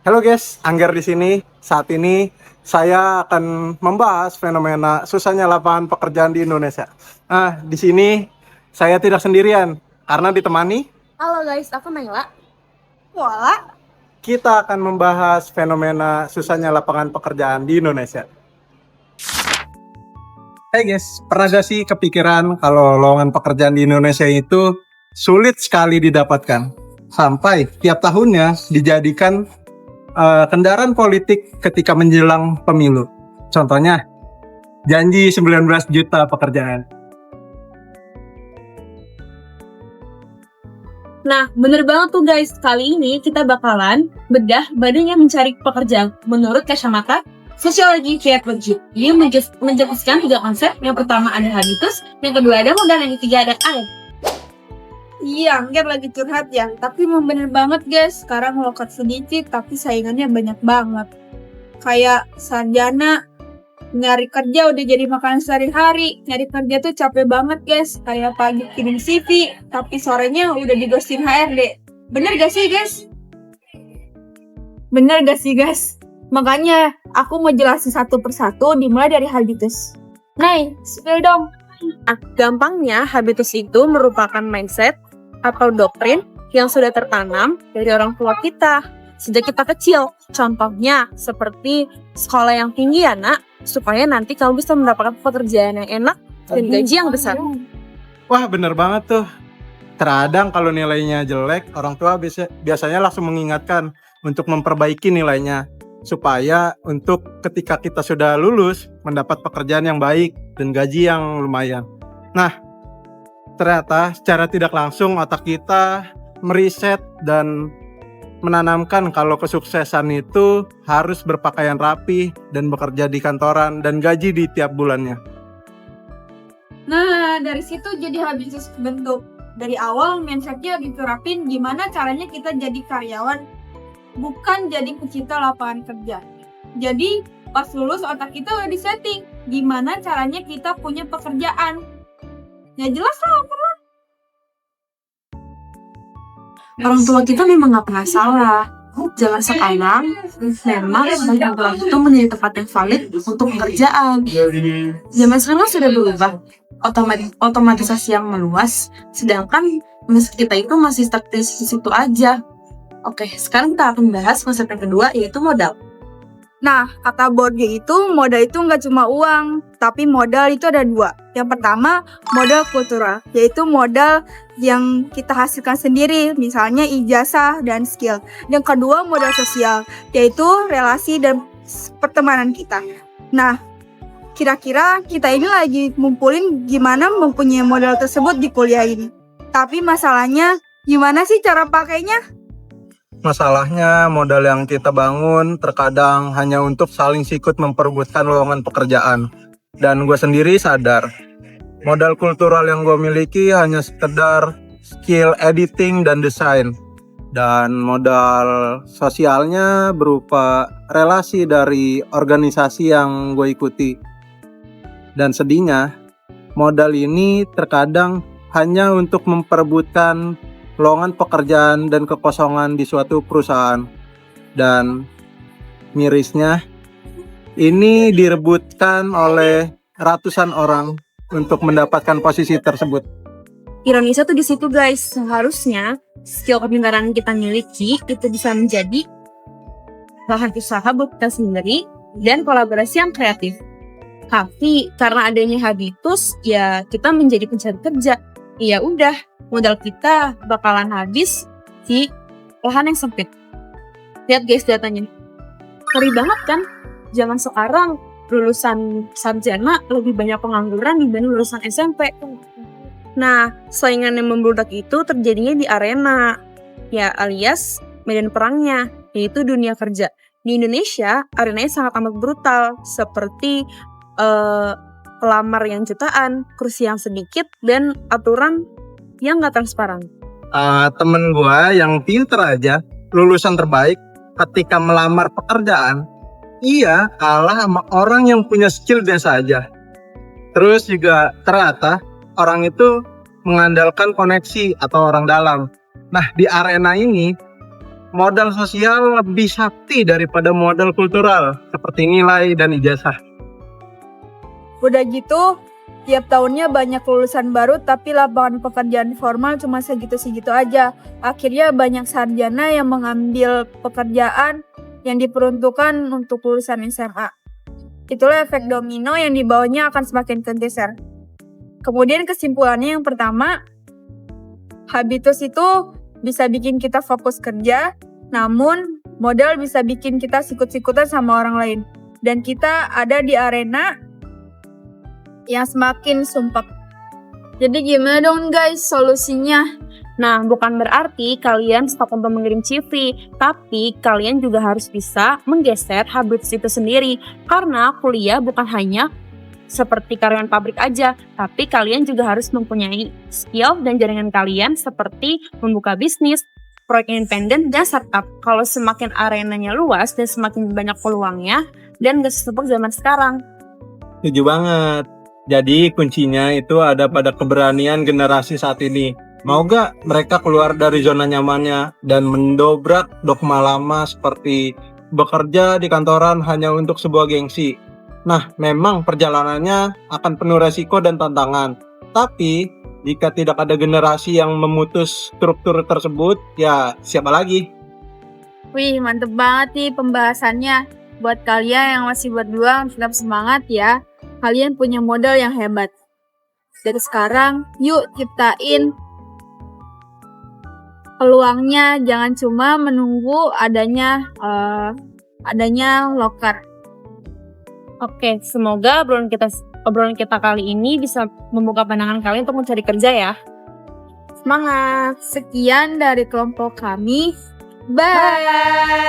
Halo guys, Angger di sini. Saat ini saya akan membahas fenomena susahnya lapangan pekerjaan di Indonesia. Di sini saya tidak sendirian karena ditemani Halo guys, aku Naila. Wala. kita akan membahas fenomena susahnya lapangan pekerjaan di Indonesia. Hai guys, pernah gak sih kepikiran kalau lowongan pekerjaan di Indonesia itu sulit sekali didapatkan? Sampai tiap tahunnya dijadikan kendaraan politik ketika menjelang pemilu. Contohnya, janji 19 juta pekerjaan. Nah, bener banget tuh guys. Kali ini kita bakalan bedah badannya mencari pekerjaan menurut kacamata sosiologi psychology. Dia menjelaskan 3 konsep. Yang pertama ada habitus, yang kedua ada modal, yang ketiga ada air. Iya, Angger lagi curhat ya. Tapi memang bener banget guys, sekarang lokat sedikit tapi saingannya banyak banget. Kayak sarjana, nyari kerja udah jadi makanan sehari-hari. Nyari kerja tuh capek banget guys. Kayak pagi kirim CV, tapi sorenya udah di ghosting HRD. Bener gak sih guys? Bener gak sih guys? Makanya aku mau jelasin satu persatu dimulai dari habitus. Nay, spill dong. Gampangnya, habitus itu merupakan mindset atau doktrin yang sudah tertanam dari orang tua kita sejak kita kecil. Contohnya seperti sekolah yang tinggi ya nak, supaya nanti kamu bisa mendapatkan pekerjaan yang enak dan gaji yang besar. Wah, bener banget tuh. Terkadang kalau nilainya jelek, orang tua biasanya langsung mengingatkan untuk memperbaiki nilainya, supaya untuk ketika kita sudah lulus mendapat pekerjaan yang baik dan gaji yang lumayan. Nah, ternyata secara tidak langsung otak kita meriset dan menanamkan kalau kesuksesan itu harus berpakaian rapi dan bekerja di kantoran dan gaji di tiap bulannya. Nah, dari situ jadi habitus bentuk. Dari awal mindsetnya diterapin gimana caranya kita jadi karyawan, bukan jadi pecinta lapangan kerja. Jadi pas lulus otak kita udah disetting gimana caranya kita punya pekerjaan. Ya jelas lah. Orang tua kita memang gak pernah salah. Zaman sekarang, memang banyak orang itu menjadi tempat yang valid untuk pekerjaan. Zaman sekarang sudah berubah, otomatisasi yang meluas, sedangkan meski kita itu masih stuck di situ aja. Oke, sekarang kita akan bahas konsep yang kedua, yaitu modal. Nah, kata Borge itu modal itu nggak cuma uang, tapi modal itu ada 2. Yang pertama, modal kultural, yaitu modal yang kita hasilkan sendiri, misalnya ijazah dan skill. Yang kedua, modal sosial, yaitu relasi dan pertemanan kita. Nah, kira-kira kita ini lagi ngumpulin gimana mempunyai modal tersebut di kuliah ini. Tapi masalahnya, gimana sih cara pakainya? Masalahnya modal yang kita bangun terkadang hanya untuk saling sikut memperebutkan lowongan pekerjaan. Dan gue sendiri sadar, modal kultural yang gue miliki hanya sekedar skill editing dan desain. Dan modal sosialnya berupa relasi dari organisasi yang gue ikuti. Dan sedihnya, modal ini terkadang hanya untuk memperebutkan lowongan pekerjaan dan kekosongan di suatu perusahaan. Dan mirisnya, ini direbutkan oleh ratusan orang untuk mendapatkan posisi tersebut. Ironisnya tuh di situ guys, seharusnya skill kepintaran yang kita miliki itu bisa menjadi lahan usaha buat kita sendiri dan kolaborasi yang kreatif. Tapi karena adanya habitus, ya kita menjadi pencari kerja. Ya udah, modal kita bakalan habis di lahan yang sempit. Lihat guys datanya. Ngeri banget kan? Zaman sekarang lulusan sarjana lebih banyak pengangguran dibanding lulusan SMP. Nah, saingan yang membludak itu terjadinya di arena, ya alias medan perangnya, yaitu dunia kerja. Di Indonesia, arenanya sangat amat brutal, seperti pelamar yang jutaan, kursi yang sedikit, dan aturan yang gak transparan. Temen gue yang pinter aja, lulusan terbaik, ketika melamar pekerjaan, ia kalah sama orang yang punya skill biasa aja. Terus juga ternyata orang itu mengandalkan koneksi atau orang dalam. Nah, di arena ini modal sosial lebih sakti daripada modal kultural seperti nilai dan ijazah. Udah gitu, tiap tahunnya banyak lulusan baru tapi lapangan pekerjaan formal cuma segitu-segitu aja. Akhirnya banyak sarjana yang mengambil pekerjaan yang diperuntukkan untuk lulusan SMA. Itulah efek domino yang dibawahnya akan semakin tergeser. Kemudian kesimpulannya yang pertama, habitus itu bisa bikin kita fokus kerja, namun modal bisa bikin kita sikut-sikutan sama orang lain. Dan kita ada di arena yang semakin sumpek. Jadi gimana dong guys solusinya? Nah, bukan berarti kalian stop untuk mengirim CV, tapi kalian juga harus bisa menggeser habits itu sendiri. Karena kuliah bukan hanya seperti karyawan pabrik aja, tapi kalian juga harus mempunyai skill dan jaringan kalian seperti membuka bisnis, proyek independen, dan startup. Kalau semakin arenanya luas dan semakin banyak peluangnya, dan gak sesepuk zaman sekarang. Setuju banget. Jadi kuncinya itu ada pada keberanian generasi saat ini. Mau gak mereka keluar dari zona nyamannya dan mendobrak dogma lama seperti bekerja di kantoran hanya untuk sebuah gengsi. Nah, memang perjalanannya akan penuh resiko dan tantangan. Tapi, jika tidak ada generasi yang memutus struktur tersebut, ya siapa lagi? Wih, mantep banget nih pembahasannya. Buat kalian yang masih berjuang, tetap semangat ya. Kalian punya modal yang hebat. Dari sekarang, yuk ciptain peluangnya. Jangan cuma menunggu adanya loker. Oke, semoga obrolan kita kali ini bisa membuka pandangan kalian untuk mencari kerja ya. Semangat! Sekian dari kelompok kami. Bye!